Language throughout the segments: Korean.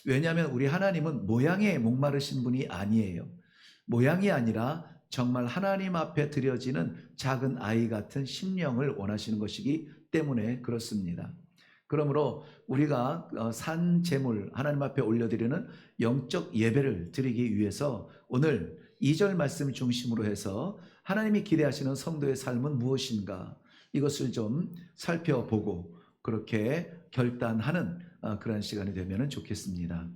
왜냐하면 우리 하나님은 모양에 목마르신 분이 아니에요. 모양이 아니라 정말 하나님 앞에 드려지는 작은 아이 같은 심령을 원하시는 것이기 때문에 그렇습니다. 그러므로 우리가 산 제물 하나님 앞에 올려드리는 영적 예배를 드리기 위해서 오늘 2절 말씀 중심으로 해서 하나님이 기대하시는 성도의 삶은 무엇인가, 이것을 좀 살펴보고 그렇게 결단하는 그런 시간이 되면 좋겠습니다.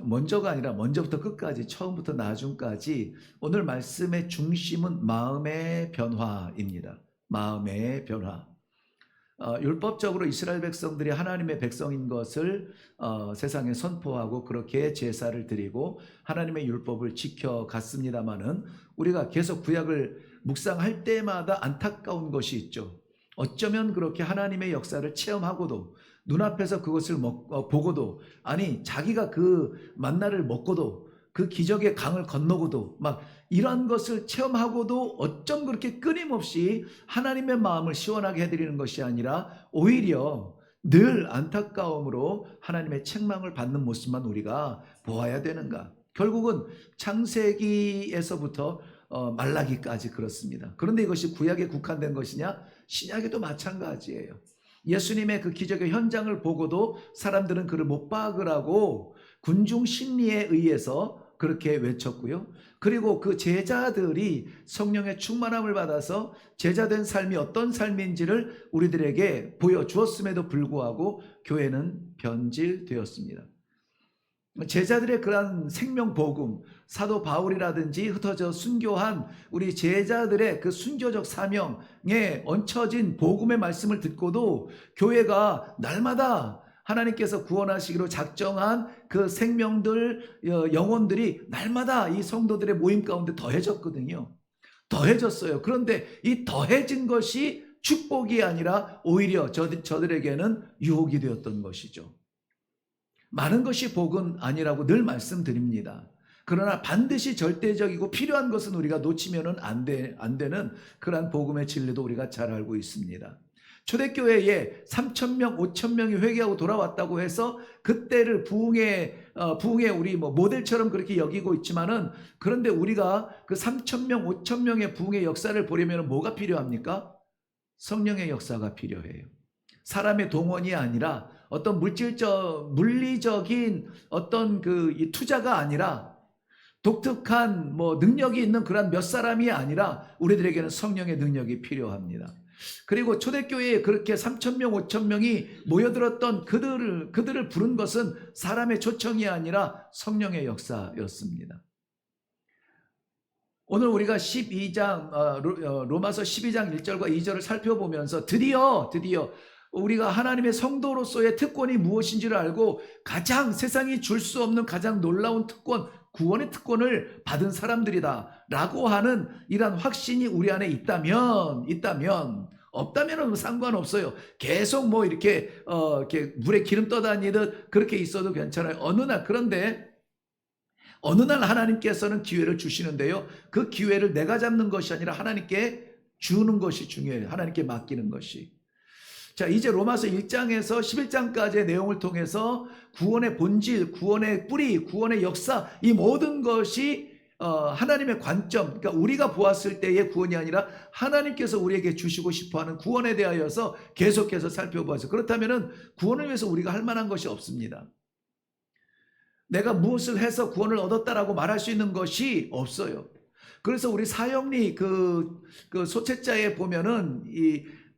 먼저가 아니라 먼저부터 끝까지, 처음부터 나중까지 오늘 말씀의 중심은 마음의 변화입니다. 마음의 변화. 율법적으로 이스라엘 백성들이 하나님의 백성인 것을 세상에 선포하고 그렇게 제사를 드리고 하나님의 율법을 지켜갔습니다마는 우리가 계속 구약을 묵상할 때마다 안타까운 것이 있죠. 어쩌면 그렇게 하나님의 역사를 체험하고도 눈앞에서 그것을 보고도, 아니 자기가 그 만나를 먹고도 그 기적의 강을 건너고도 막 이런 것을 체험하고도 어쩜 그렇게 끊임없이 하나님의 마음을 시원하게 해드리는 것이 아니라 오히려 늘 안타까움으로 하나님의 책망을 받는 모습만 우리가 보아야 되는가. 결국은 창세기에서부터 말라기까지 그렇습니다. 그런데 이것이 구약에 국한된 것이냐? 신약에도 마찬가지예요. 예수님의 그 기적의 현장을 보고도 사람들은 그를 못 박으라고 군중 심리에 의해서 그렇게 외쳤고요. 그리고 그 제자들이 성령의 충만함을 받아서 제자된 삶이 어떤 삶인지를 우리들에게 보여주었음에도 불구하고 교회는 변질되었습니다. 제자들의 그러한 생명복음, 사도 바울이라든지 흩어져 순교한 우리 제자들의 그 순교적 사명에 얹혀진 복음의 말씀을 듣고도 교회가 날마다 하나님께서 구원하시기로 작정한 그 생명들, 영혼들이 날마다 이 성도들의 모임 가운데 더해졌거든요. 더해졌어요. 그런데 이 더해진 것이 축복이 아니라 오히려 저들에게는 유혹이 되었던 것이죠. 많은 것이 복은 아니라고 늘 말씀드립니다. 그러나 반드시 절대적이고 필요한 것은 우리가 놓치면 안 되는 그러한 복음의 진리도 우리가 잘 알고 있습니다. 초대교회에 3,000명, 5,000명이 회개하고 돌아왔다고 해서 그때를 부흥의 우리 모델처럼 그렇게 여기고 있지만은, 그런데 우리가 그 3,000명, 5,000명의 부흥의 역사를 보려면 뭐가 필요합니까? 성령의 역사가 필요해요. 사람의 동원이 아니라 어떤 물리적인 어떤 이 투자가 아니라 독특한 능력이 있는 그런 몇 사람이 아니라 우리들에게는 성령의 능력이 필요합니다. 그리고 초대교회에 그렇게 3,000명, 5,000명이 모여들었던 그들을 부른 것은 사람의 초청이 아니라 성령의 역사였습니다. 오늘 우리가 12장 로마서 12장 1절과 2절을 살펴보면서 드디어 우리가 하나님의 성도로서의 특권이 무엇인지를 알고 가장 세상이 줄 수 없는 가장 놀라운 특권, 구원의 특권을 받은 사람들이다 라고 하는 이런 확신이 우리 안에 있다면, 없다면 상관없어요. 계속 이렇게 물에 기름 떠다니듯 그렇게 있어도 괜찮아요. 그런데 어느 날 하나님께서는 기회를 주시는데요, 그 기회를 내가 잡는 것이 아니라 하나님께 주는 것이 중요해요. 하나님께 맡기는 것이. 자, 이제 로마서 1장에서 11장까지의 내용을 통해서 구원의 본질, 구원의 뿌리, 구원의 역사, 이 모든 것이 하나님의 관점, 그러니까 우리가 보았을 때의 구원이 아니라 하나님께서 우리에게 주시고 싶어하는 구원에 대하여서 계속해서 살펴보아서, 그렇다면 구원을 위해서 우리가 할 만한 것이 없습니다. 내가 무엇을 해서 구원을 얻었다라고 말할 수 있는 것이 없어요. 그래서 우리 사형리 그 소책자에 보면은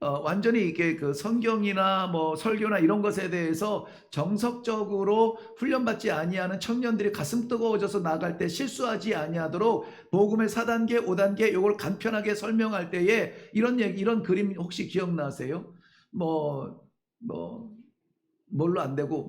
완전히 이게 그 성경이나 설교나 이런 것에 대해서 정석적으로 훈련받지 아니하는 청년들이 가슴 뜨거워져서 나갈 때 실수하지 아니하도록 복음의 4단계, 5단계 요걸 간편하게 설명할 때에 이런 그림 혹시 기억나세요? 뭘로 안 되고,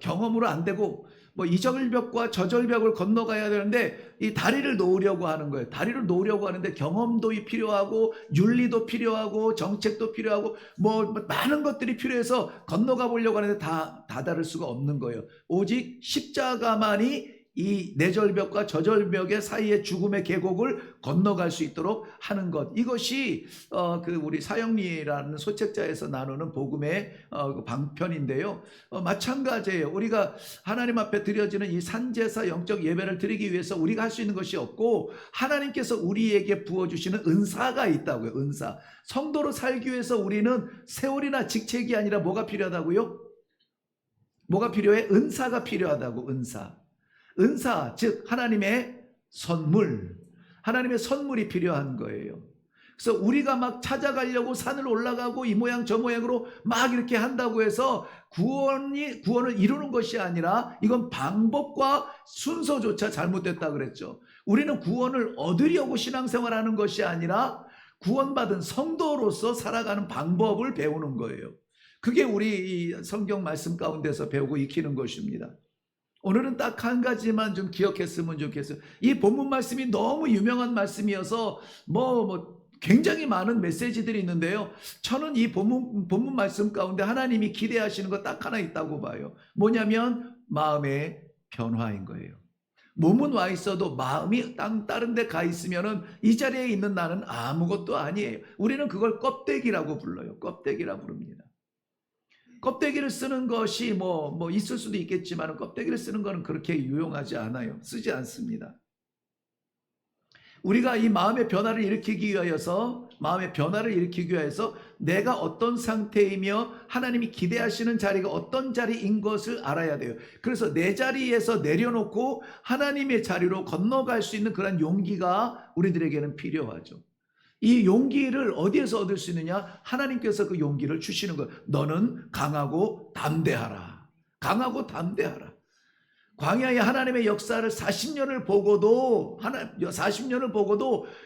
경험으로 안 되고, 이 절벽과 저 절벽을 건너가야 되는데 이 다리를 놓으려고 하는 거예요. 다리를 놓으려고 하는데 경험도 필요하고 윤리도 필요하고 정책도 필요하고 많은 것들이 필요해서 건너가 보려고 하는데 다 다를 수가 없는 거예요. 오직 십자가만이 이 내 절벽과 저 절벽의 사이의 죽음의 계곡을 건너갈 수 있도록 하는 것. 이것이 우리 사형리라는 소책자에서 나누는 복음의 그 방편인데요. 마찬가지예요. 우리가 하나님 앞에 드려지는 이 산제사 영적 예배를 드리기 위해서 우리가 할 수 있는 것이 없고 하나님께서 우리에게 부어주시는 은사가 있다고요. 은사. 성도로 살기 위해서 우리는 세월이나 직책이 아니라 뭐가 필요하다고요? 뭐가 필요해? 은사가 필요하다고. 은사, 즉 하나님의 선물, 하나님의 선물이 필요한 거예요. 그래서 우리가 막 찾아가려고 산을 올라가고 이 모양 저 모양으로 막 이렇게 한다고 해서 구원을 이루는 것이 아니라 이건 방법과 순서조차 잘못됐다 그랬죠. 우리는 구원을 얻으려고 신앙생활하는 것이 아니라 구원받은 성도로서 살아가는 방법을 배우는 거예요. 그게 우리 이 성경 말씀 가운데서 배우고 익히는 것입니다. 오늘은 딱 한 가지만 좀 기억했으면 좋겠어요. 이 본문 말씀이 너무 유명한 말씀이어서 굉장히 많은 메시지들이 있는데요. 저는 이 본문 말씀 가운데 하나님이 기대하시는 거 딱 하나 있다고 봐요. 뭐냐면 마음의 변화인 거예요. 몸은 와 있어도 마음이 다른 데 가 있으면은 이 자리에 있는 나는 아무것도 아니에요. 우리는 그걸 껍데기라고 불러요. 껍데기라고 부릅니다. 껍데기를 쓰는 것이 있을 수도 있겠지만 껍데기를 쓰는 것은 그렇게 유용하지 않아요. 쓰지 않습니다. 우리가 이 마음의 변화를 일으키기 위하여서 내가 어떤 상태이며 하나님이 기대하시는 자리가 어떤 자리인 것을 알아야 돼요. 그래서 내 자리에서 내려놓고 하나님의 자리로 건너갈 수 있는 그런 용기가 우리들에게는 필요하죠. 이 용기를 어디에서 얻을 수 있느냐? 하나님께서 그 용기를 주시는 거예요. 너는 강하고 담대하라. 강하고 담대하라. 광야의 하나님의 역사를 40년을 보고도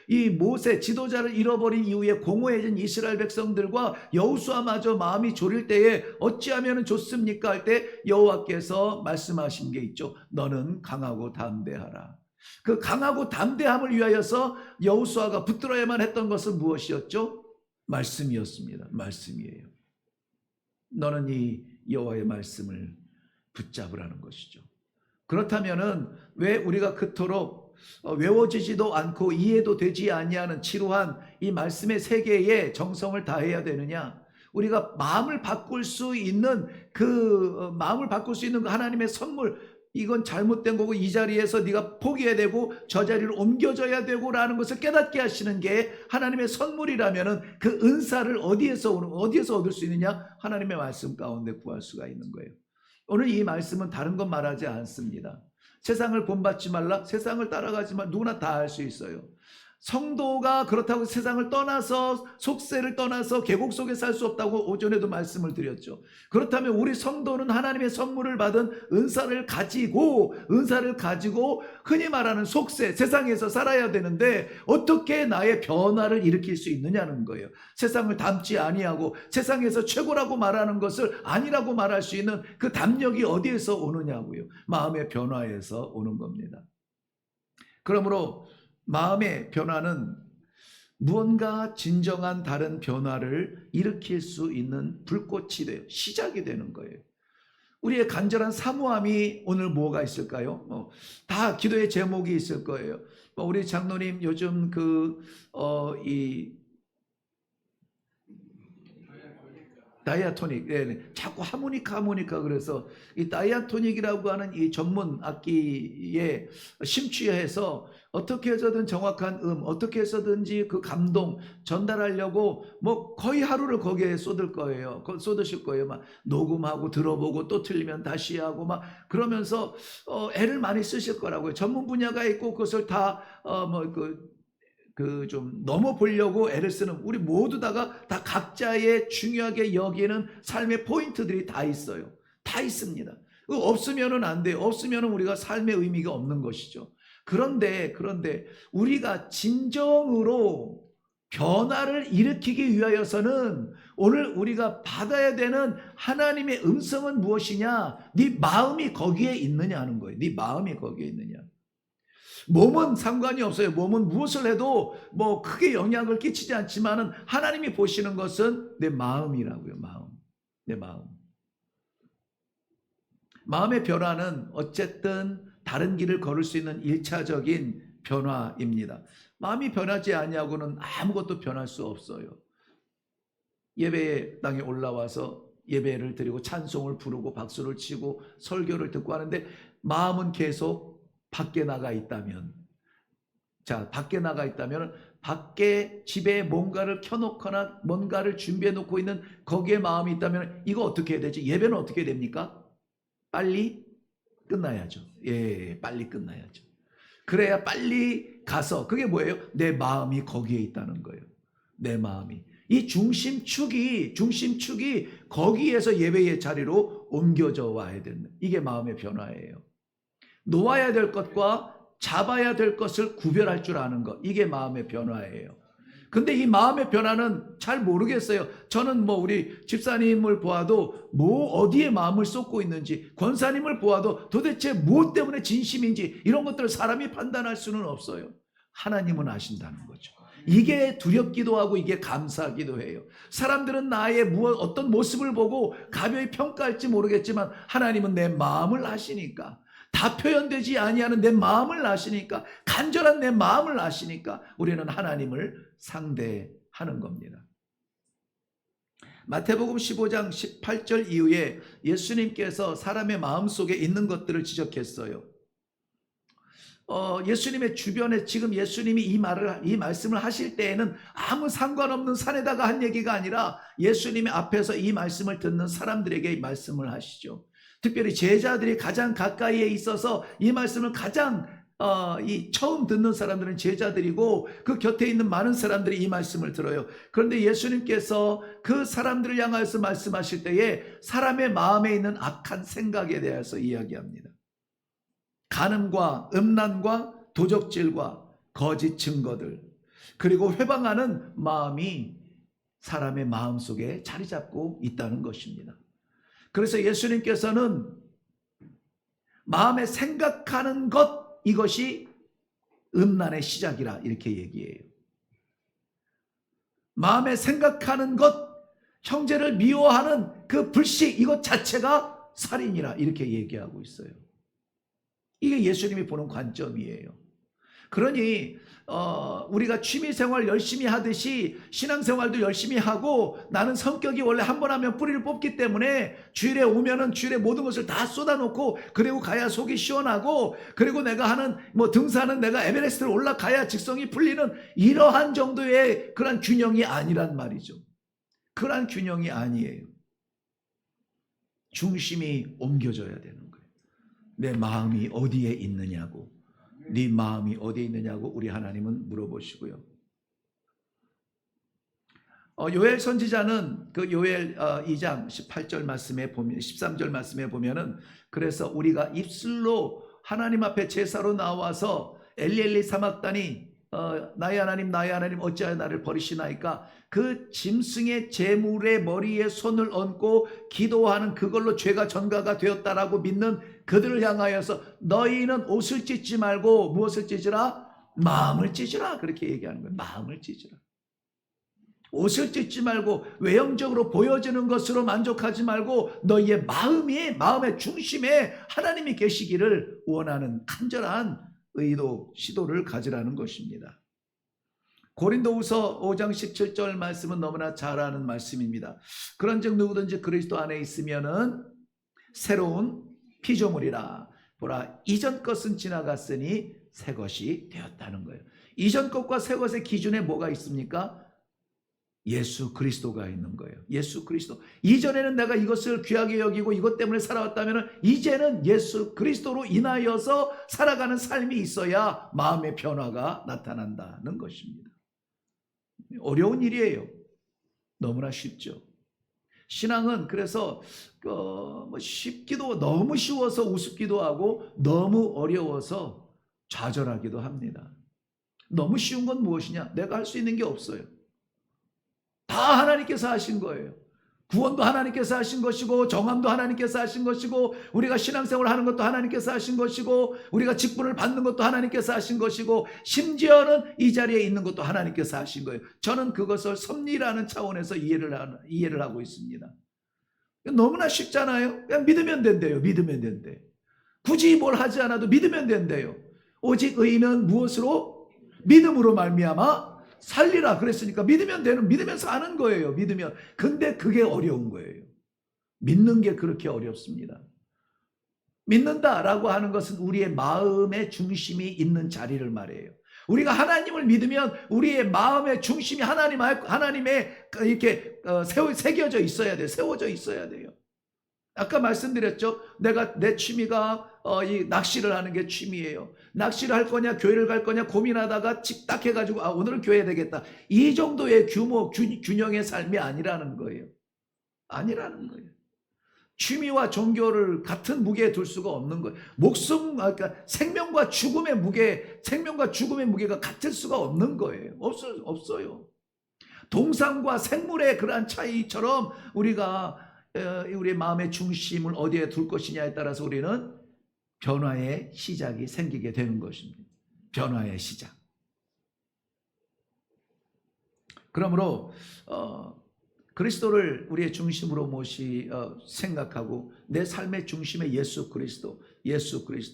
이 모세 지도자를 잃어버린 이후에 공허해진 이스라엘 백성들과 여호수아마저 마음이 졸일 때에 어찌하면 좋습니까? 할 때 여호와께서 말씀하신 게 있죠. 너는 강하고 담대하라. 그 강하고 담대함을 위하여서 여호수아가 붙들어야만 했던 것은 무엇이었죠? 말씀이었습니다. 말씀이에요. 너는 이 여호와의 말씀을 붙잡으라는 것이죠. 그렇다면은 왜 우리가 그토록 외워지지도 않고 이해도 되지 아니하는 지루한 이 말씀의 세계에 정성을 다해야 되느냐? 우리가 마음을 바꿀 수 있는 그 하나님의 선물, 이건 잘못된 거고 이 자리에서 네가 포기해야 되고 저 자리로 옮겨져야 되고라는 것을 깨닫게 하시는 게 하나님의 선물이라면은 그 은사를 어디에서 얻을 수 있느냐? 하나님의 말씀 가운데 구할 수가 있는 거예요. 오늘 이 말씀은 다른 건 말하지 않습니다. 세상을 본받지 말라, 세상을 따라가지 말라, 누구나 다 할 수 있어요. 성도가 그렇다고 세상을 떠나서 속세를 떠나서 계곡 속에 살 수 없다고 오전에도 말씀을 드렸죠. 그렇다면 우리 성도는 하나님의 선물을 받은 은사를 가지고 흔히 말하는 속세, 세상에서 살아야 되는데 어떻게 나의 변화를 일으킬 수 있느냐는 거예요. 세상을 닮지 아니하고 세상에서 최고라고 말하는 것을 아니라고 말할 수 있는 그 담력이 어디에서 오느냐고요. 마음의 변화에서 오는 겁니다. 그러므로 마음의 변화는 무언가 진정한 다른 변화를 일으킬 수 있는 불꽃이 돼요. 시작이 되는 거예요. 우리의 간절한 사모함이 오늘 뭐가 있을까요? 다 기도의 제목이 있을 거예요. 우리 장로님 요즘 다이아토닉, 자꾸 하모니카 그래서 이 다이아토닉이라고 하는 이 전문 악기에 심취해서 어떻게 해서든 정확한 어떻게 해서든지 그 감동 전달하려고 거의 하루를 거기에 쏟으실 거예요. 막 녹음하고 들어보고 또 틀리면 다시 하고 막 그러면서 애를 많이 쓰실 거라고요. 전문 분야가 있고 그것을 다 좀 넘어보려고 애를 쓰는 우리 모두 다 각자의 중요하게 여기는 삶의 포인트들이 다 있어요. 다 있습니다. 없으면은 안 돼요. 없으면은 우리가 삶의 의미가 없는 것이죠. 그런데 우리가 진정으로 변화를 일으키기 위하여서는 오늘 우리가 받아야 되는 하나님의 음성은 무엇이냐? 네 마음이 거기에 있느냐 하는 거예요. 네 마음이 거기에 있느냐. 몸은 상관이 없어요. 몸은 무엇을 해도 크게 영향을 끼치지 않지만은 하나님이 보시는 것은 내 마음이라고요. 내 마음. 마음의 변화는 어쨌든 다른 길을 걸을 수 있는 1차적인 변화입니다. 마음이 변하지 아니하고는 아무것도 변할 수 없어요. 예배 땅에 올라와서 예배를 드리고 찬송을 부르고 박수를 치고 설교를 듣고 하는데 마음은 계속 밖에 나가 있다면, 자, 밖에 나가 있다면 밖에 집에 뭔가를 켜놓거나 뭔가를 준비해 놓고 있는 거기에 마음이 있다면 이거 어떻게 해야 되지? 예배는 어떻게 됩니까? 빨리 끝나야죠. 예, 빨리 끝나야죠. 그래야 빨리 가서, 그게 뭐예요? 내 마음이 거기에 있다는 거예요. 내 마음이. 이 중심축이 거기에서 예배의 자리로 옮겨져 와야 된다. 이게 마음의 변화예요. 놓아야 될 것과 잡아야 될 것을 구별할 줄 아는 것. 이게 마음의 변화예요. 근데 이 마음의 변화는 잘 모르겠어요. 저는 뭐 우리 집사님을 보아도 뭐 어디에 마음을 쏟고 있는지, 권사님을 보아도 도대체 무엇 때문에 진심인지 이런 것들을 사람이 판단할 수는 없어요. 하나님은 아신다는 거죠. 이게 두렵기도 하고 이게 감사하기도 해요. 사람들은 나의 어떤 모습을 보고 가벼이 평가할지 모르겠지만 하나님은 내 마음을 아시니까, 다 표현되지 아니하는 내 마음을 아시니까, 간절한 내 마음을 아시니까 우리는 하나님을 상대하는 겁니다. 마태복음 15장 18절 이후에 예수님께서 사람의 마음속에 있는 것들을 지적했어요. 예수님의 주변에 지금 예수님이 이 말씀을 하실 때에는 아무 상관없는 산에다가 한 얘기가 아니라 예수님의 앞에서 이 말씀을 듣는 사람들에게 이 말씀을 하시죠. 특별히 제자들이 가장 가까이에 있어서 이 말씀을 가장 처음 듣는 사람들은 제자들이고 그 곁에 있는 많은 사람들이 이 말씀을 들어요. 그런데 예수님께서 그 사람들을 향하여서 말씀하실 때에 사람의 마음에 있는 악한 생각에 대해서 이야기합니다. 간음과 음란과 도적질과 거짓 증거들, 그리고 회방하는 마음이 사람의 마음 속에 자리 잡고 있다는 것입니다. 그래서 예수님께서는 마음에 생각하는 것, 이것이 음란의 시작이라 이렇게 얘기해요. 마음에 생각하는 것, 형제를 미워하는 그 불식, 이것 자체가 살인이라 이렇게 얘기하고 있어요. 이게 예수님이 보는 관점이에요. 그러니 우리가 취미생활 열심히 하듯이 신앙생활도 열심히 하고, 나는 성격이 원래 한 번 하면 뿌리를 뽑기 때문에 주일에 오면은 주일에 모든 것을 다 쏟아놓고 그리고 가야 속이 시원하고, 그리고 내가 하는 등산은 내가 에베레스트를 올라가야 직성이 풀리는 이러한 정도의 그런 균형이 아니란 말이죠. 그런 균형이 아니에요. 중심이 옮겨져야 되는 거예요. 내 마음이 어디에 있느냐고, 네 마음이 어디에 있느냐고 우리 하나님은 물어보시고요. 요엘 선지자는 그 요엘 2장 18절 말씀에 보면, 13절 말씀에 보면은, 그래서 우리가 입술로 하나님 앞에 제사로 나와서 엘리엘리 사막다니 나의 하나님 어찌하여 나를 버리시나이까, 그 짐승의 제물의 머리에 손을 얹고 기도하는 그걸로 죄가 전가가 되었다라고 믿는 그들을 향하여서 너희는 옷을 찢지 말고 무엇을 찢으라? 마음을 찢으라. 그렇게 얘기하는 거예요. 마음을 찢으라. 옷을 찢지 말고 외형적으로 보여지는 것으로 만족하지 말고 너희의 마음의 중심에 하나님이 계시기를 원하는 간절한 의도, 시도를 가지라는 것입니다. 고린도후서 5장 17절 말씀은 너무나 잘 아는 말씀입니다. 그런즉 누구든지 그리스도 안에 있으면은 새로운 피조물이라. 보라, 이전 것은 지나갔으니 새 것이 되었다는 거예요. 이전 것과 새 것의 기준에 뭐가 있습니까? 예수 그리스도가 있는 거예요. 예수 그리스도. 이전에는 내가 이것을 귀하게 여기고 이것 때문에 살아왔다면 이제는 예수 그리스도로 인하여서 살아가는 삶이 있어야 마음의 변화가 나타난다는 것입니다. 어려운 일이에요. 너무나 쉽죠. 신앙은 그래서 쉽기도, 너무 쉬워서 우습기도 하고 너무 어려워서 좌절하기도 합니다. 너무 쉬운 건 무엇이냐? 내가 할 수 있는 게 없어요. 다 하나님께서 하신 거예요. 구원도 하나님께서 하신 것이고, 정함도 하나님께서 하신 것이고, 우리가 신앙생활을 하는 것도 하나님께서 하신 것이고, 우리가 직분을 받는 것도 하나님께서 하신 것이고, 심지어는 이 자리에 있는 것도 하나님께서 하신 거예요. 저는 그것을 섭리라는 차원에서 이해를 하고 있습니다. 너무나 쉽잖아요. 그냥 믿으면 된대요. 믿으면 된대. 굳이 뭘 하지 않아도 믿으면 된대요. 오직 의인은 무엇으로? 믿음으로 말미암아 살리라 그랬으니까 믿으면 되는, 믿으면 사는 거예요. 믿으면. 근데 그게 어려운 거예요. 믿는 게 그렇게 어렵습니다. 믿는다라고 하는 것은 우리의 마음의 중심이 있는 자리를 말해요. 우리가 하나님을 믿으면 우리의 마음의 중심이 하나님의 이렇게 새겨져 있어야 돼요. 세워져 있어야 돼요. 아까 말씀드렸죠. 내 취미가 이 낚시를 하는 게 취미예요. 낚시를 할 거냐 교회를 갈 거냐 고민하다가 딱 해가지고 오늘은 교회 되겠다. 이 정도의 균형의 삶이 아니라는 거예요. 아니라는 거예요. 취미와 종교를 같은 무게에 둘 수가 없는 거예요. 그러니까 생명과 죽음의 무게가 같을 수가 없는 거예요. 없어요. 동산과 생물의 그러한 차이처럼 우리의 마음의 중심을 어디에 둘 것이냐에 따라서 우리는 변화의 시작이 생기게 되는 것입니다. 변화의 시작. 그러므로 그리스도를 우리의 중심으로 생각하고 내 삶의 중심에 예수 그리스도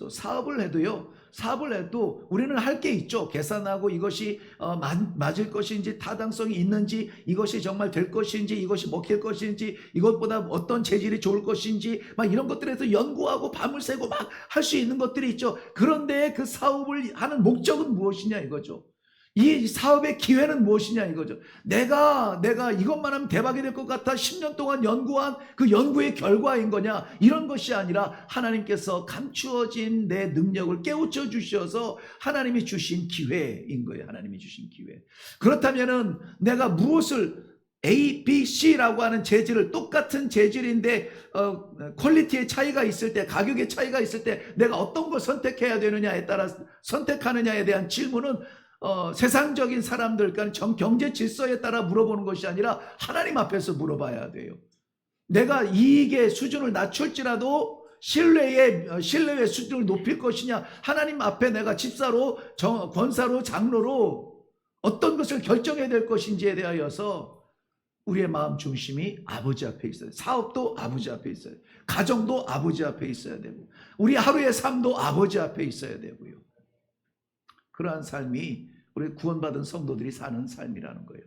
사업을 해도 우리는 할 게 있죠. 계산하고 이것이 맞을 것인지 타당성이 있는지 이것이 정말 될 것인지 이것이 먹힐 것인지 이것보다 어떤 재질이 좋을 것인지 막 이런 것들에서 연구하고 밤을 새고 막 할 수 있는 것들이 있죠. 그런데 그 사업을 하는 목적은 무엇이냐 이거죠. 이 사업의 기회는 무엇이냐 이거죠. 내가 이것만 하면 대박이 될 것 같아 10년 동안 연구한 그 연구의 결과인 거냐, 이런 것이 아니라 하나님께서 감추어진 내 능력을 깨우쳐 주셔서 하나님이 주신 기회인 거예요. 하나님이 주신 기회. 그렇다면은 내가 무엇을 A, B, C라고 하는 재질을 똑같은 재질인데 퀄리티의 차이가 있을 때, 가격의 차이가 있을 때 내가 어떤 걸 선택해야 되느냐에 따라 선택하느냐에 대한 질문은 세상적인 사람들, 그러니까 경제 질서에 따라 물어보는 것이 아니라 하나님 앞에서 물어봐야 돼요. 내가 이익의 수준을 낮출지라도 신뢰의 수준을 높일 것이냐, 하나님 앞에 내가 집사로, 권사로, 장로로 어떤 것을 결정해야 될 것인지에 대하여서 우리의 마음 중심이 아버지 앞에 있어요. 사업도 아버지 앞에 있어요. 가정도 아버지 앞에 있어야 되고, 우리 하루의 삶도 아버지 앞에 있어야 되고요. 그러한 삶이 우리 구원받은 성도들이 사는 삶이라는 거예요.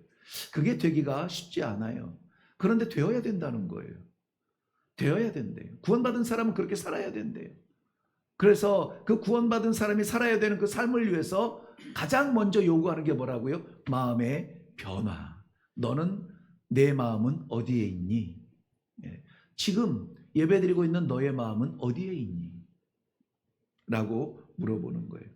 그게 되기가 쉽지 않아요. 그런데 되어야 된다는 거예요. 되어야 된대요. 구원받은 사람은 그렇게 살아야 된대요. 그래서 그 구원받은 사람이 살아야 되는 그 삶을 위해서 가장 먼저 요구하는 게 뭐라고요? 마음의 변화. 내 마음은 어디에 있니? 지금 예배드리고 있는 너의 마음은 어디에 있니? 라고 물어보는 거예요.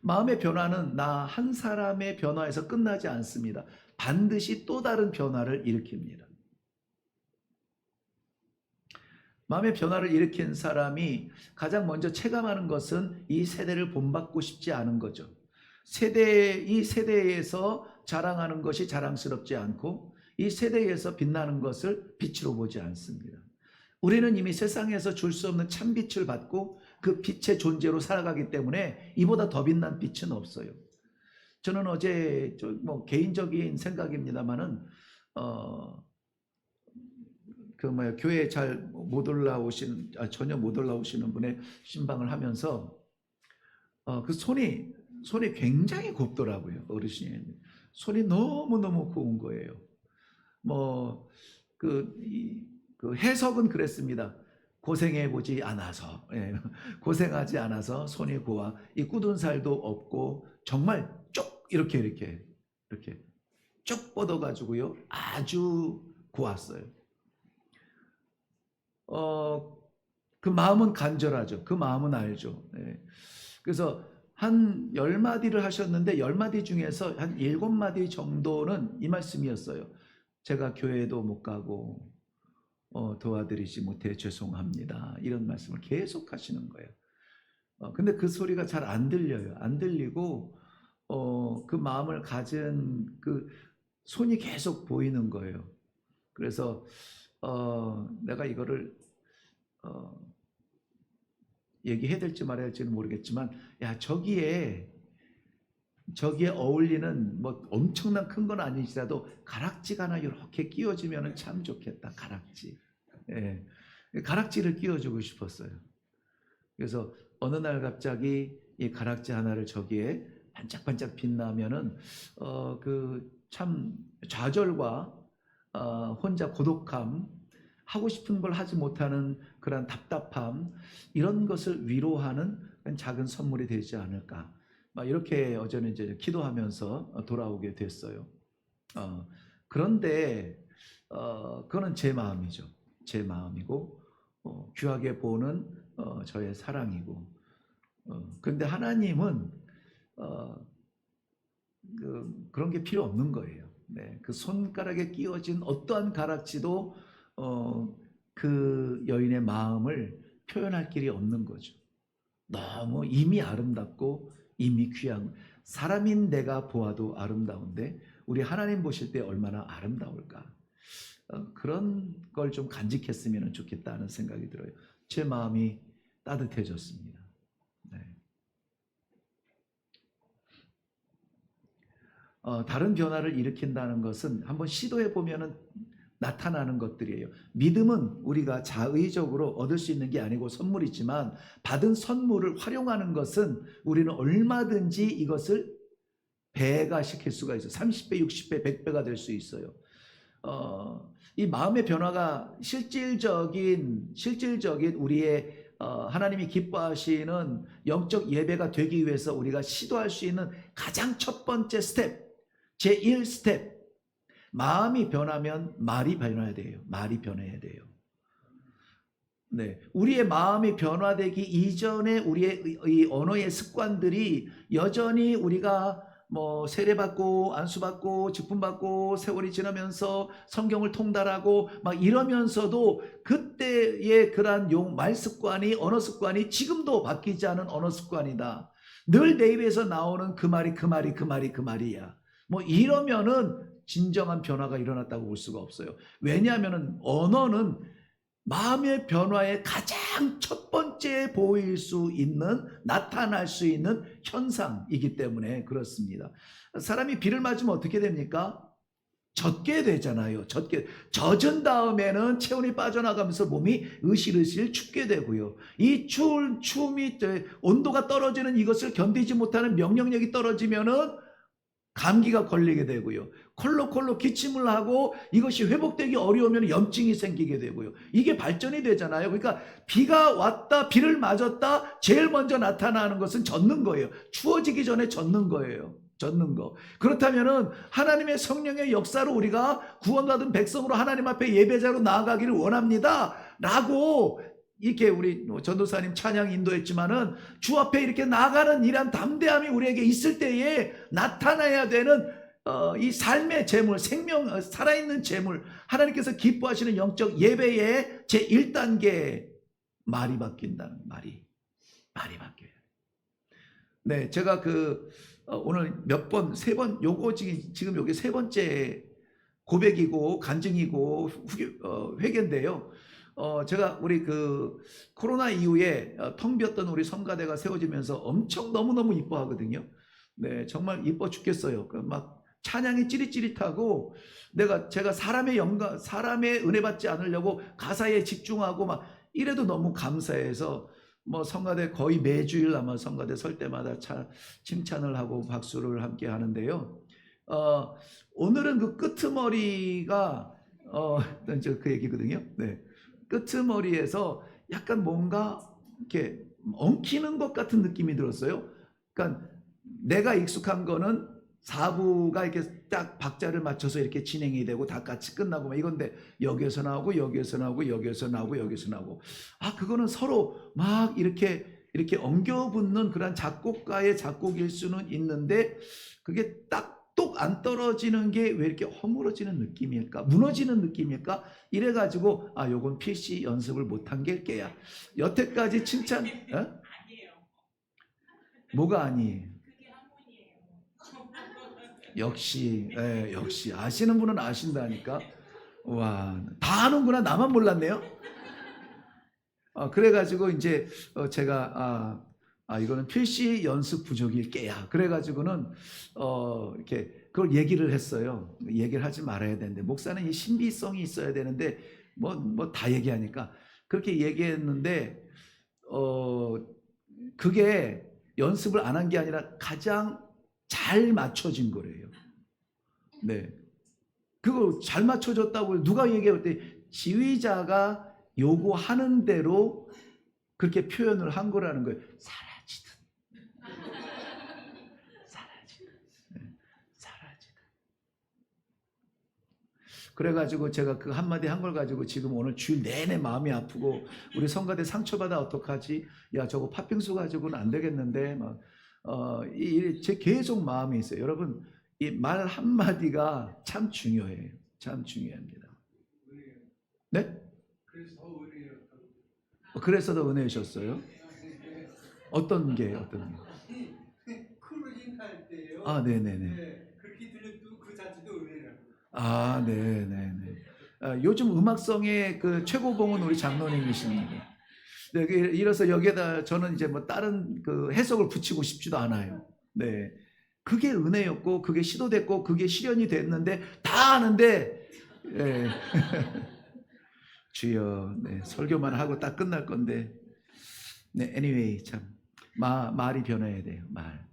마음의 변화는 나 한 사람의 변화에서 끝나지 않습니다. 반드시 또 다른 변화를 일으킵니다. 마음의 변화를 일으킨 사람이 가장 먼저 체감하는 것은 이 세대를 본받고 싶지 않은 거죠. 이 세대에서 자랑하는 것이 자랑스럽지 않고 이 세대에서 빛나는 것을 빛으로 보지 않습니다. 우리는 이미 세상에서 줄 수 없는 참빛을 받고 그 빛의 존재로 살아가기 때문에 이보다 더 빛난 빛은 없어요. 저는 어제 개인적인 생각입니다만은 교회에 잘 못 올라오시는, 전혀 못 올라오시는 분의 신방을 하면서 그 손이 굉장히 곱더라고요. 어르신이 손이 너무너무 고운 거예요. 그 해석은 그랬습니다. 고생해보지 않아서, 고생하지 않아서 손이 고와, 이 굳은 살도 없고 정말 이렇게 쭉 뻗어가지고요, 아주 고왔어요. 그 마음은 간절하죠. 그 마음은 알죠. 그래서 한 10마디를 하셨는데 10마디 중에서 한 7마디 정도는 이 말씀이었어요. 제가 교회도 못 가고 도와드리지 못해 죄송합니다. 이런 말씀을 계속 하시는 거예요. 근데 그 소리가 잘 안 들려요. 안 들리고 그 마음을 가진 그 손이 계속 보이는 거예요. 그래서 내가 이거를 얘기해야 될지 말아야 할지는 모르겠지만, 야, 저기에 어울리는 엄청난 큰 건 아니지라도 가락지가 하나 이렇게 끼워지면 참 좋겠다. 가락지. 가락지를 끼워주고 싶었어요. 그래서 어느 날 갑자기 이 가락지 하나를 저기에 반짝반짝 빛나면은 그 참 좌절과 혼자 고독함, 하고 싶은 걸 하지 못하는 그런 답답함, 이런 것을 위로하는 작은 선물이 되지 않을까. 막 이렇게 어제는 이제 기도하면서 돌아오게 됐어요. 그런데 그거는 제 마음이죠. 제 마음이고 귀하게 보는 저의 사랑이고. 그런데 하나님은 그런 게 필요 없는 거예요. 네, 그 손가락에 끼워진 어떠한 가락지도 그 여인의 마음을 표현할 길이 없는 거죠. 너무 이미 아름답고 이미 귀한, 사람인 내가 보아도 아름다운데 우리 하나님 보실 때 얼마나 아름다울까. 그런 걸 좀 간직했으면 좋겠다는 생각이 들어요. 제 마음이 따뜻해졌습니다. 네. 다른 변화를 일으킨다는 것은 한번 시도해 보면은 나타나는 것들이에요. 믿음은 우리가 자의적으로 얻을 수 있는 게 아니고 선물이지만, 받은 선물을 활용하는 것은 우리는 얼마든지 이것을 배가 시킬 수가 있어요. 30배, 60배, 100배가 될 수 있어요. 이 마음의 변화가 실질적인 우리의 하나님이 기뻐하시는 영적 예배가 되기 위해서 우리가 시도할 수 있는 가장 첫 번째 스텝, 제1스텝, 마음이 변하면 말이 변해야 돼요. 말이 변해야 돼요. 네, 우리의 마음이 변화되기 이전에 우리의 이 언어의 습관들이 여전히 우리가 뭐 세례받고 안수받고 직분받고 세월이 지나면서 성경을 통달하고 막 이러면서도 그때의 그러한 말 습관이, 언어 습관이 지금도 바뀌지 않은 언어 습관이다. 늘 내 입에서 나오는 그 말이야. 뭐 이러면은 진정한 변화가 일어났다고 볼 수가 없어요. 왜냐하면 언어는 마음의 변화의 가장 첫 번째 보일 수 있는, 나타날 수 있는 현상이기 때문에 그렇습니다. 사람이 비를 맞으면 어떻게 됩니까? 젖게 되잖아요. 젖은 다음에는 체온이 빠져나가면서 몸이 으실으실 춥게 되고요. 이 추움이, 온도가 떨어지는 이것을 견디지 못하는 명령력이 떨어지면은 감기가 걸리게 되고요. 콜록콜록 기침을 하고 이것이 회복되기 어려우면 염증이 생기게 되고요. 이게 발전이 되잖아요. 그러니까 비가 왔다, 비를 맞았다, 제일 먼저 나타나는 것은 젖는 거예요. 추워지기 전에 젖는 거예요. 젖는 거. 그렇다면은 하나님의 성령의 역사로 우리가 구원받은 백성으로 하나님 앞에 예배자로 나아가기를 원합니다. 라고 이렇게 우리 전도사님 찬양 인도했지만은 주 앞에 이렇게 나가는 이런 담대함이 우리에게 있을 때에 나타나야 되는 이 삶의 재물, 생명, 살아있는 재물, 하나님께서 기뻐하시는 영적 예배의 제1단계, 말이 바뀐다는, 말이 바뀌어요. 네, 제가 오늘 세 번, 요거 지금 요게 세 번째 고백이고 간증이고 회개인데요. 제가 우리 코로나 이후에 텅 비었던 우리 성가대가 세워지면서 엄청 너무너무 이뻐하거든요. 네, 정말 이뻐 죽겠어요. 막 찬양이 찌릿찌릿하고, 제가 사람의 은혜 받지 않으려고 가사에 집중하고 막 이래도 너무 감사해서 뭐 성가대 거의 매주일 아마 성가대 설 때마다 칭찬을 하고 박수를 함께 하는데요. 오늘은 그 끄트머리가 그 얘기거든요. 네. 끄트머리에서 약간 뭔가 이렇게 엉키는 것 같은 느낌이 들었어요. 그러니까 내가 익숙한 거는 4부가 이렇게 딱 박자를 맞춰서 이렇게 진행이 되고 다 같이 끝나고 막 이건데, 여기에서 나오고 여기에서 나오고 여기에서 나오고 여기에서 나오고, 그거는 서로 막 이렇게 엉겨붙는 그런 작곡가의 작곡일 수는 있는데, 그게 딱 똑 안 떨어지는 게 왜 이렇게 허물어지는 느낌일까? 무너지는 느낌일까? 이래가지고 요건 필시 연습을 못한 게 깨야. 여태까지 칭찬 아니에요. 뭐가 아니에요? 역시 아시는 분은 아신다니까. 와, 다 아는구나. 나만 몰랐네요. 그래가지고 이제 제가 이거는 필시 연습 부족일 게야. 그래가지고는 이렇게 그걸 얘기를 했어요. 얘기를 하지 말아야 되는데, 목사는 이 신비성이 있어야 되는데 뭐 다 얘기하니까 그렇게 얘기했는데 그게 연습을 안 한 게 아니라 가장 잘 맞춰진 거래요. 네. 그거 잘 맞춰졌다고 누가 얘기할 때 지휘자가 요구하는 대로 그렇게 표현을 한 거라는 거예요. 사라지듯. 사라지듯. 네. 사라지듯. 그래가지고 제가 그 한마디 한 걸 가지고 지금 오늘 주일 내내 마음이 아프고 우리 성가대 상처받아 어떡하지? 야 저거 팥빙수 가지고는 안 되겠는데 막 제 계속 마음이 있어요. 여러분 이 말 한마디가 참 중요해요. 참 중요합니다. 네? 그래서 더 은혜셨어요? 어떤 게? 크루징 할 때요. 아, 네네네. 네, 그렇게 들려도 그 자체도 은혜라고. 아, 네네네. 요즘 음악성의 그 최고봉은 우리 장로님이십니다. 네, 이래서 여기에다 저는 이제 뭐 다른 그 해석을 붙이고 싶지도 않아요. 네. 그게 은혜였고, 그게 시도됐고, 그게 실현이 됐는데, 다 아는데, 예. 주여, 네, 설교만 하고 딱 끝날 건데, 네, anyway, 참, 말이 변해야 돼요, 말.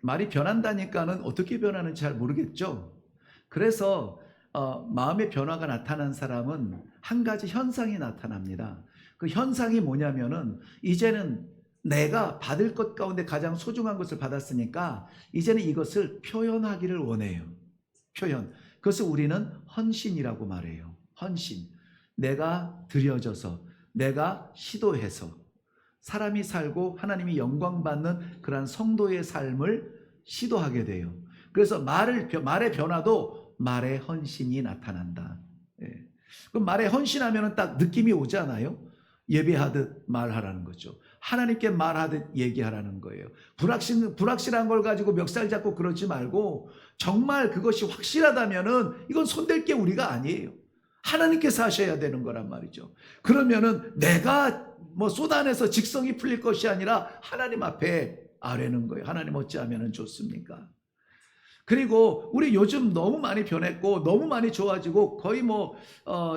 말이 변한다니까는 어떻게 변하는지 잘 모르겠죠? 그래서, 마음의 변화가 나타난 사람은 한 가지 현상이 나타납니다. 그 현상이 뭐냐면은, 이제는 내가 받을 것 가운데 가장 소중한 것을 받았으니까 이제는 이것을 표현하기를 원해요. 표현. 그것을 우리는 헌신이라고 말해요. 헌신. 내가 드려져서, 내가 시도해서 사람이 살고 하나님이 영광받는 그러한 성도의 삶을 시도하게 돼요. 그래서 말의 변화도 말의 헌신이 나타난다. 예. 그럼 말에 헌신하면 딱 느낌이 오지 않아요? 예배하듯 말하라는 거죠. 하나님께 말하듯 얘기하라는 거예요. 불확실한 걸 가지고 멱살 잡고 그러지 말고 정말 그것이 확실하다면은 이건 손댈 게 우리가 아니에요. 하나님께서 하셔야 되는 거란 말이죠. 그러면은 내가 뭐 쏟아내서 직성이 풀릴 것이 아니라 하나님 앞에 아뢰는 거예요. 하나님 어찌하면 좋습니까? 그리고 우리 요즘 너무 많이 변했고 너무 많이 좋아지고 거의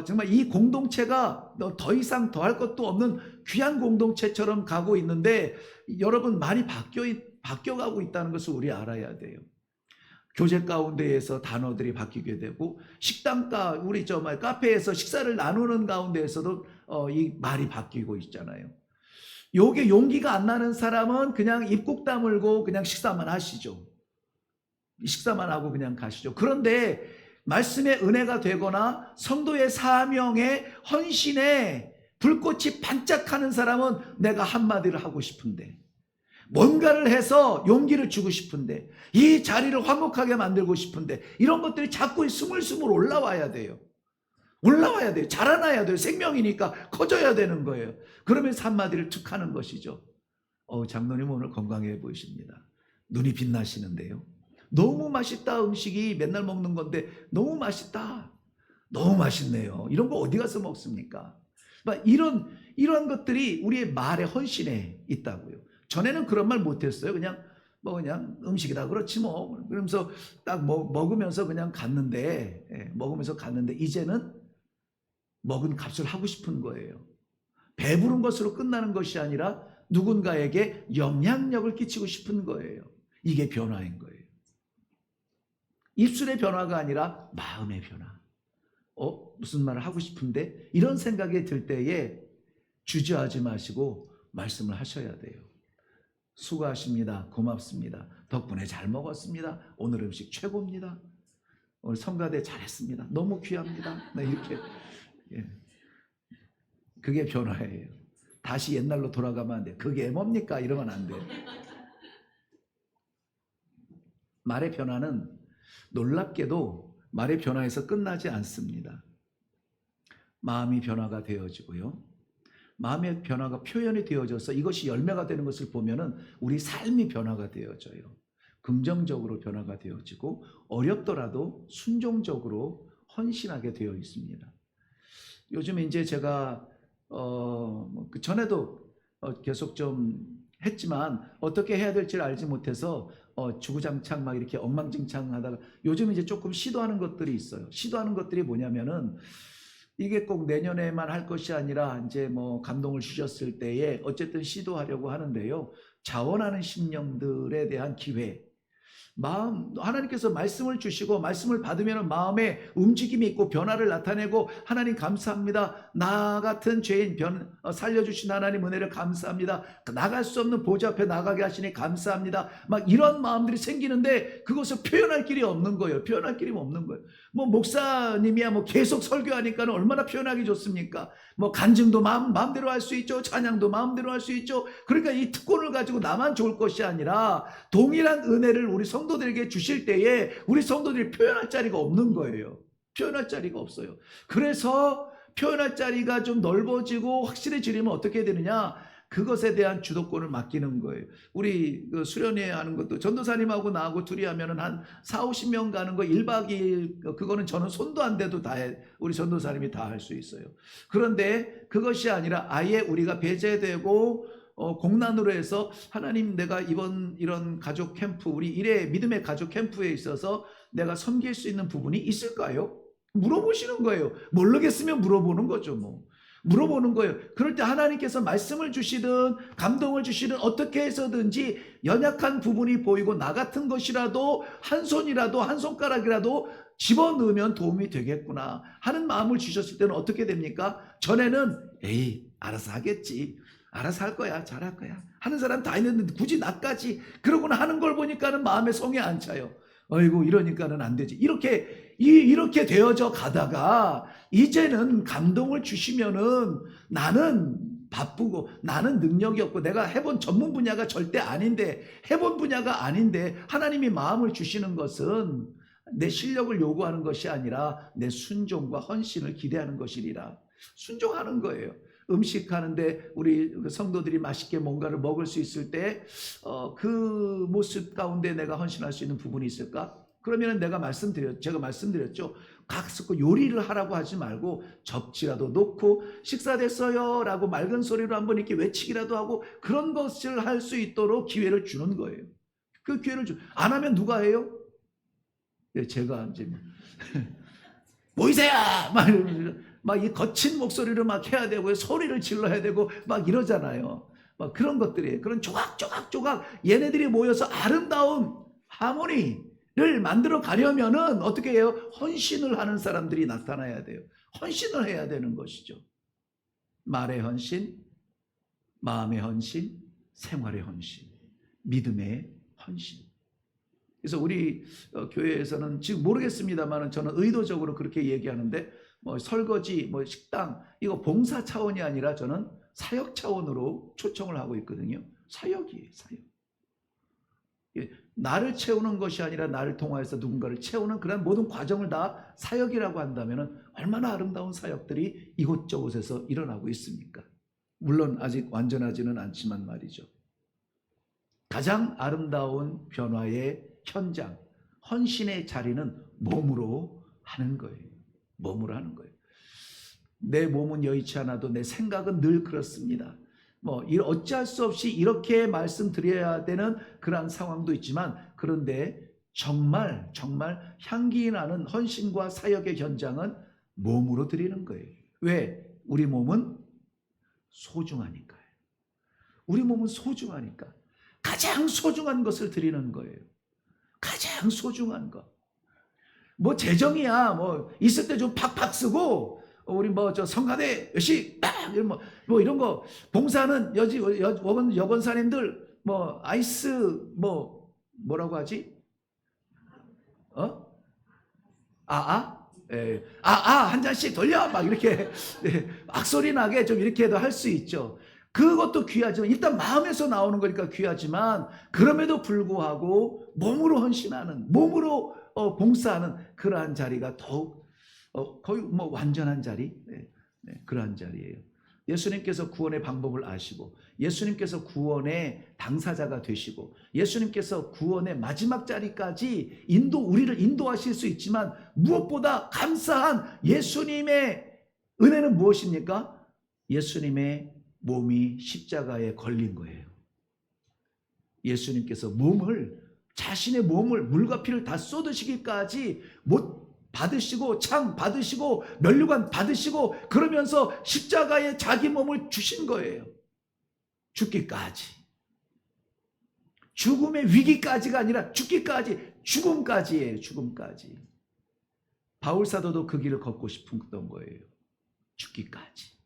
정말 이 공동체가 더 이상 더할 것도 없는 귀한 공동체처럼 가고 있는데 여러분 많이 바뀌어가고 있다는 것을 우리 알아야 돼요. 교제 가운데에서 단어들이 바뀌게 되고 우리 카페에서 식사를 나누는 가운데에서도 이 말이 바뀌고 있잖아요. 요게 용기가 안 나는 사람은 그냥 입국 다물고 그냥 식사만 하시죠. 식사만 하고 그냥 가시죠. 그런데 말씀의 은혜가 되거나 성도의 사명의 헌신에 불꽃이 반짝하는 사람은 내가 한마디를 하고 싶은데 뭔가를 해서 용기를 주고 싶은데 이 자리를 화목하게 만들고 싶은데 이런 것들이 자꾸 스물스물 올라와야 돼요. 올라와야 돼요. 자라나야 돼요. 생명이니까 커져야 되는 거예요. 그러면서 한마디를 툭 하는 것이죠. 장로님 오늘 건강해 보이십니다. 눈이 빛나시는데요. 너무 맛있다. 음식이 맨날 먹는 건데 너무 맛있다. 너무 맛있네요. 이런 거 어디 가서 먹습니까? 이런 것들이 우리의 말의 헌신에 있다고요. 전에는 그런 말 못했어요. 그냥 음식이다 그렇지 뭐 그러면서 딱 먹으면서 그냥 갔는데 먹으면서 갔는데 이제는 먹은 값을 하고 싶은 거예요. 배부른 것으로 끝나는 것이 아니라 누군가에게 영향력을 끼치고 싶은 거예요. 이게 변화인 거예요. 입술의 변화가 아니라 마음의 변화. 무슨 말을 하고 싶은데 이런 생각이 들 때에 주저하지 마시고 말씀을 하셔야 돼요. 수고하십니다. 고맙습니다. 덕분에 잘 먹었습니다. 오늘 음식 최고입니다. 오늘 성가대 잘했습니다. 너무 귀합니다. 네, 이렇게. 예. 그게 변화예요. 다시 옛날로 돌아가면 안 돼요. 그게 뭡니까? 이러면 안 돼요. 말의 변화는 놀랍게도 말의 변화에서 끝나지 않습니다. 마음이 변화가 되어지고요. 마음의 변화가 표현이 되어져서 이것이 열매가 되는 것을 보면은 우리 삶이 변화가 되어져요. 긍정적으로 변화가 되어지고 어렵더라도 순종적으로 헌신하게 되어 있습니다. 요즘 이제 제가 그 전에도 계속 좀 했지만 어떻게 해야 될지를 알지 못해서 주구장창 막 이렇게 엉망진창 하다가 요즘 이제 조금 시도하는 것들이 있어요. 시도하는 것들이 뭐냐면은 이게 꼭 내년에만 할 것이 아니라 이제 뭐 감동을 주셨을 때에 어쨌든 시도하려고 하는데요. 자원하는 심령들에 대한 기회. 하나님께서 말씀을 주시고 말씀을 받으면 마음에 움직임이 있고 변화를 나타내고 하나님 감사합니다. 나 같은 죄인 살려주신 하나님 은혜를 감사합니다. 나갈 수 없는 보좌 앞에 나가게 하시니 감사합니다. 막 이런 마음들이 생기는데 그것을 표현할 길이 없는 거예요. 표현할 길이 없는 거예요. 뭐 목사님이야 뭐 계속 설교하니까 얼마나 표현하기 좋습니까? 뭐 간증도 마음대로 할 수 있죠. 찬양도 마음대로 할 수 있죠. 그러니까 이 특권을 가지고 나만 좋을 것이 아니라 동일한 은혜를 우리 성도들에게 주실 때에 우리 성도들이 표현할 자리가 없는 거예요. 표현할 자리가 없어요. 그래서 표현할 자리가 좀 넓어지고 확실해지려면 어떻게 되느냐? 그것에 대한 주도권을 맡기는 거예요. 우리 수련회 하는 것도 전도사님하고 나하고 둘이 하면은 한 4, 50명 가는 거 1박 2일 그거는 저는 손도 안 대도 다 우리 전도사님이 다 할 수 있어요. 그런데 그것이 아니라 아예 우리가 배제되고 공란으로 해서 하나님 내가 이번 이런 가족 캠프 우리 일의 믿음의 가족 캠프에 있어서 내가 섬길 수 있는 부분이 있을까요? 물어보시는 거예요. 모르겠으면 물어보는 거죠 뭐. 물어보는 거예요. 그럴 때 하나님께서 말씀을 주시든 감동을 주시든 어떻게 해서든지 연약한 부분이 보이고 나 같은 것이라도 한 손이라도 한 손가락이라도 집어넣으면 도움이 되겠구나 하는 마음을 주셨을 때는 어떻게 됩니까? 전에는 에이 알아서 하겠지. 알아서 할 거야. 잘할 거야. 하는 사람 다 있는데 굳이 나까지 그러고나 하는 걸 보니까는 마음에 성에 안 차요. 어이구 이러니까는 안 되지. 이렇게 되어져 가다가 이제는 감동을 주시면은 나는 바쁘고 나는 능력이 없고 내가 해본 전문 분야가 절대 아닌데 해본 분야가 아닌데 하나님이 마음을 주시는 것은 내 실력을 요구하는 것이 아니라 내 순종과 헌신을 기대하는 것이리라. 순종하는 거예요. 음식하는데 우리 성도들이 맛있게 뭔가를 먹을 수 있을 때 그 모습 가운데 내가 헌신할 수 있는 부분이 있을까? 그러면 제가 말씀드렸죠. 각습고 요리를 하라고 하지 말고 접시라도 놓고 식사 됐어요 라고 맑은 소리로 한번 이렇게 외치기라도 하고 그런 것을 할 수 있도록 기회를 주는 거예요. 그 기회를 안 하면 누가 해요? 네, 제가 이제 모이세야 막 이 거친 목소리를 막 해야 되고 소리를 질러야 되고 막 이러잖아요. 막 그런 것들이 그런 조각 얘네들이 모여서 아름다운 하모니를 만들어 가려면은 어떻게 해요? 헌신을 하는 사람들이 나타나야 돼요. 헌신을 해야 되는 것이죠. 말의 헌신, 마음의 헌신, 생활의 헌신, 믿음의 헌신. 그래서 우리 교회에서는 지금 모르겠습니다만 저는 의도적으로 그렇게 얘기하는데 뭐 설거지, 뭐 식당 이거 봉사 차원이 아니라 저는 사역 차원으로 초청을 하고 있거든요. 사역이에요, 사역. 나를 채우는 것이 아니라 나를 통하여서 누군가를 채우는 그런 모든 과정을 다 사역이라고 한다면 얼마나 아름다운 사역들이 이곳저곳에서 일어나고 있습니까? 물론 아직 완전하지는 않지만 말이죠. 가장 아름다운 변화의 현장, 헌신의 자리는 몸으로 하는 거예요. 몸으로 하는 거예요. 내 몸은 여의치 않아도 내 생각은 늘 그렇습니다. 뭐 어찌할 수 없이 이렇게 말씀드려야 되는 그런 상황도 있지만 그런데 정말 향기 나는 헌신과 사역의 현장은 몸으로 드리는 거예요. 왜? 우리 몸은 소중하니까요. 우리 몸은 소중하니까 가장 소중한 것을 드리는 거예요. 가장 소중한 것. 뭐 재정이야 뭐 있을 때 좀 팍팍 쓰고 우리 뭐 저 성가대 열심히 뭐 이런 거 봉사하는 여건사님들 뭐 아이스 뭐라고 하지? 한 잔씩 돌려 막 이렇게 악소리 나게 좀 이렇게도 할 수 있죠. 그것도 귀하지만 일단 마음에서 나오는 거니까 귀하지만 그럼에도 불구하고 몸으로 헌신하는 몸으로 봉사하는 그러한 자리가 더욱 거의 뭐 완전한 자리 그러한 자리예요. 예수님께서 구원의 방법을 아시고 예수님께서 구원의 당사자가 되시고 예수님께서 구원의 마지막 자리까지 우리를 인도하실 수 있지만 무엇보다 감사한 예수님의 은혜는 무엇입니까? 예수님의 몸이 십자가에 걸린 거예요. 예수님께서 자신의 몸을 물과 피를 다 쏟으시기까지 못 받으시고 창 받으시고 면류관 받으시고 그러면서 십자가에 자기 몸을 주신 거예요. 죽기까지. 죽음의 위기까지가 아니라 죽기까지, 죽음까지예요. 죽음까지. 바울 사도도 그 길을 걷고 싶었던 거예요. 죽기까지.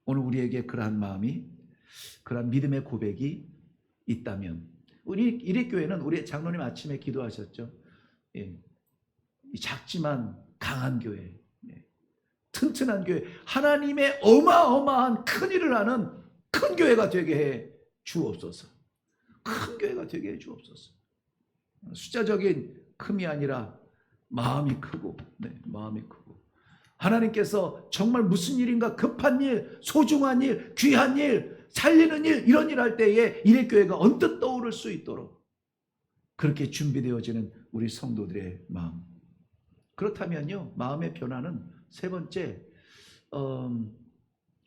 오늘 우리에게 그러한 마음이, 그러한 믿음의 고백이 있다면, 우리 이리교회는 우리 장로님 아침에 기도하셨죠. 예. 작지만 강한 교회, 예. 튼튼한 교회, 하나님의 어마어마한 큰 일을 하는 큰 교회가 되게 해 주옵소서. 큰 교회가 되게 해 주옵소서. 숫자적인 큼이 아니라 마음이 크고, 네, 마음이 크고. 하나님께서 정말 무슨 일인가 급한 일, 소중한 일, 귀한 일, 살리는 일, 이런 일 할 때에 이레교회가 언뜻 떠오를 수 있도록 그렇게 준비되어지는 우리 성도들의 마음. 그렇다면요, 마음의 변화는 세 번째,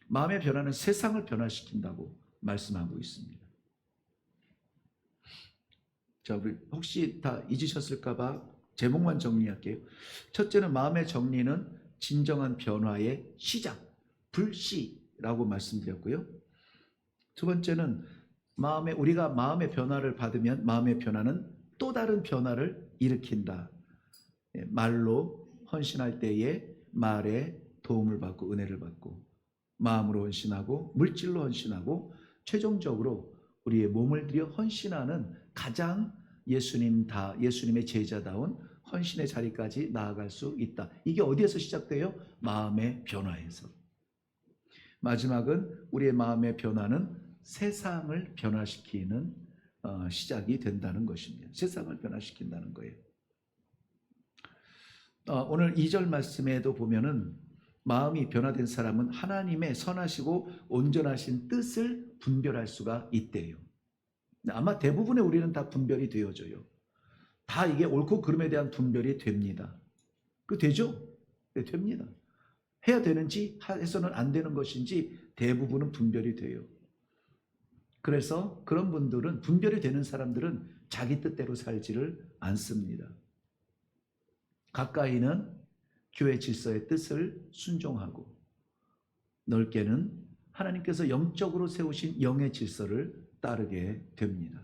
마음의 변화는 세상을 변화시킨다고 말씀하고 있습니다. 자, 우리 혹시 다 잊으셨을까봐 제목만 정리할게요. 첫째는 마음의 정리는 진정한 변화의 시작, 불씨라고 말씀드렸고요. 두 번째는 우리가 마음의 변화를 받으면 마음의 변화는 또 다른 변화를 일으킨다. 말로 헌신할 때에 말에 도움을 받고 은혜를 받고, 마음으로 헌신하고 물질로 헌신하고, 최종적으로 우리의 몸을 들여 헌신하는 가장 예수님의 제자다운 헌신의 자리까지 나아갈 수 있다. 이게 어디에서 시작돼요? 마음의 변화에서. 마지막은 우리의 마음의 변화는 세상을 변화시키는 시작이 된다는 것입니다. 세상을 변화시킨다는 거예요. 오늘 2절 말씀에도 보면은 마음이 변화된 사람은 하나님의 선하시고 온전하신 뜻을 분별할 수가 있대요. 아마 대부분의 우리는 다 분별이 되어져요. 다 이게 옳고 그름에 대한 분별이 됩니다. 그 되죠? 네, 됩니다. 해야 되는지 해서는 안 되는 것인지 대부분은 분별이 돼요. 그래서 그런 분들은, 분별이 되는 사람들은 자기 뜻대로 살지를 않습니다. 가까이는 교회 질서의 뜻을 순종하고, 넓게는 하나님께서 영적으로 세우신 영의 질서를 따르게 됩니다.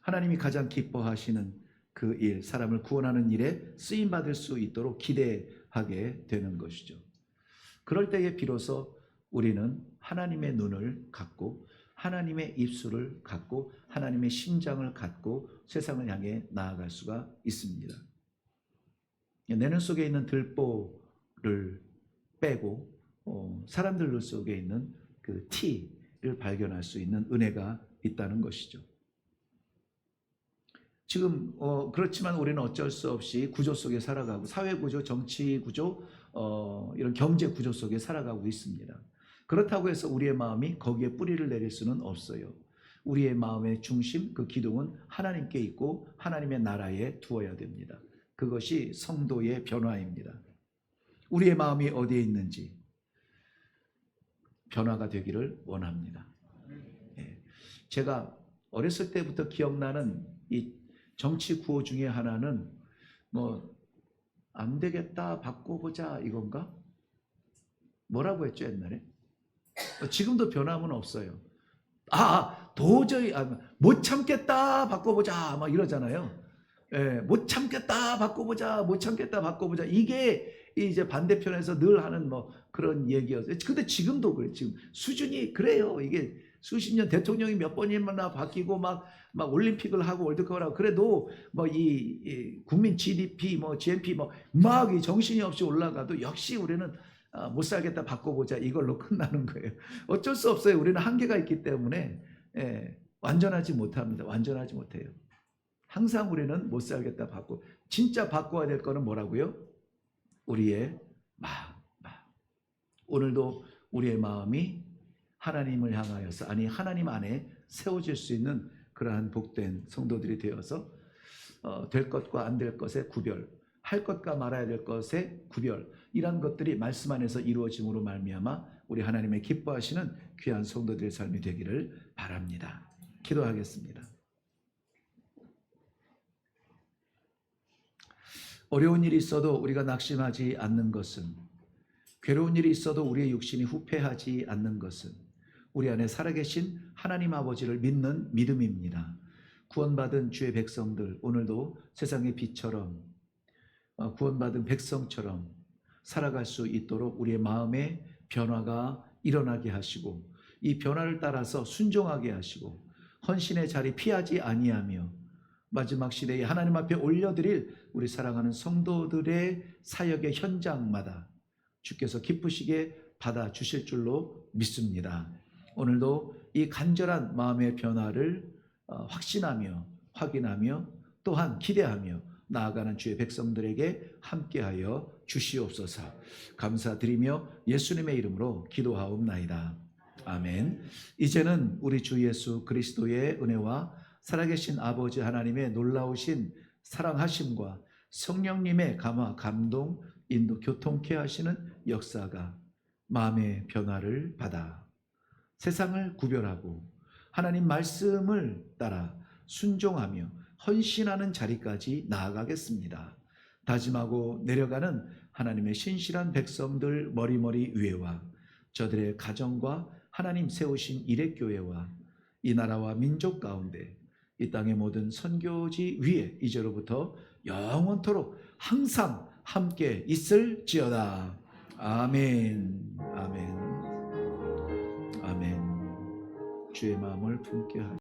하나님이 가장 기뻐하시는 그 일, 사람을 구원하는 일에 쓰임받을 수 있도록 기대하게 되는 것이죠. 그럴 때에 비로소 우리는 하나님의 눈을 갖고, 하나님의 입술을 갖고, 하나님의 심장을 갖고 세상을 향해 나아갈 수가 있습니다. 내 눈 속에 있는 들보를 빼고 사람들 눈 속에 있는 그 티를 발견할 수 있는 은혜가 있다는 것이죠. 지금 그렇지만 우리는 어쩔 수 없이 구조 속에 살아가고, 사회구조, 정치구조, 이런 경제구조 속에 살아가고 있습니다. 그렇다고 해서 우리의 마음이 거기에 뿌리를 내릴 수는 없어요. 우리의 마음의 중심, 그 기둥은 하나님께 있고 하나님의 나라에 두어야 됩니다. 그것이 성도의 변화입니다. 우리의 마음이 어디에 있는지 변화가 되기를 원합니다. 제가 어렸을 때부터 기억나는 이 정치 구호 중에 하나는 안 되겠다 바꿔보자 이건가? 뭐라고 했죠 옛날에? 지금도 변함은 없어요. 도저히 못 참겠다 바꿔보자 막 이러잖아요. 못 참겠다 바꿔보자, 못 참겠다 바꿔보자. 이게 이제 반대편에서 늘 하는 그런 얘기였어요. 근데 지금도 그래요. 지금 수준이 그래요. 이게 수십 년 대통령이 몇 번이나 바뀌고 막 올림픽을 하고 월드컵을 하고 그래도 이 국민 GDP GNP 막 이 정신이 없이 올라가도 역시 우리는 못 살겠다 바꿔보자 이걸로 끝나는 거예요. 어쩔 수 없어요. 우리는 한계가 있기 때문에 완전하지 못합니다. 완전하지 못해요. 항상 우리는 못 살겠다 진짜 바꿔야 될 거는 뭐라고요? 우리의 마음. 오늘도 우리의 마음이 하나님을 향하여서, 하나님 안에 세워질 수 있는 그러한 복된 성도들이 되어서 될 것과 안 될 것의 구별, 할 것과 말아야 될 것의 구별, 이런 것들이 말씀 안에서 이루어짐으로 말미암아 우리 하나님의 기뻐하시는 귀한 성도들의 삶이 되기를 바랍니다. 기도하겠습니다. 어려운 일이 있어도 우리가 낙심하지 않는 것은, 괴로운 일이 있어도 우리의 육신이 후패하지 않는 것은 우리 안에 살아계신 하나님 아버지를 믿는 믿음입니다. 구원받은 주의 백성들, 오늘도 세상의 빛처럼 구원받은 백성처럼 살아갈 수 있도록 우리의 마음에 변화가 일어나게 하시고, 이 변화를 따라서 순종하게 하시고, 헌신의 자리 피하지 아니하며 마지막 시대에 하나님 앞에 올려드릴 우리 사랑하는 성도들의 사역의 현장마다 주께서 기쁘시게 받아주실 줄로 믿습니다. 오늘도 이 간절한 마음의 변화를 확신하며 확인하며 또한 기대하며 나아가는 주의 백성들에게 함께하여 주시옵소서. 감사드리며 예수님의 이름으로 기도하옵나이다. 아멘. 이제는 우리 주 예수 그리스도의 은혜와 살아계신 아버지 하나님의 놀라우신 사랑하심과 성령님의 감화, 감동, 인도, 교통케 하시는 역사가 마음의 변화를 받아 세상을 구별하고 하나님 말씀을 따라 순종하며 헌신하는 자리까지 나아가겠습니다. 다짐하고 내려가는 하나님의 신실한 백성들 머리머리 위에와 저들의 가정과 하나님 세우신 일획교회와 이 나라와 민족 가운데 이 땅의 모든 선교지 위에 이제로부터 영원토록 항상 함께 있을지어다. 아멘. 아멘. 아멘. 주의 마음을 품게 하시옵소서.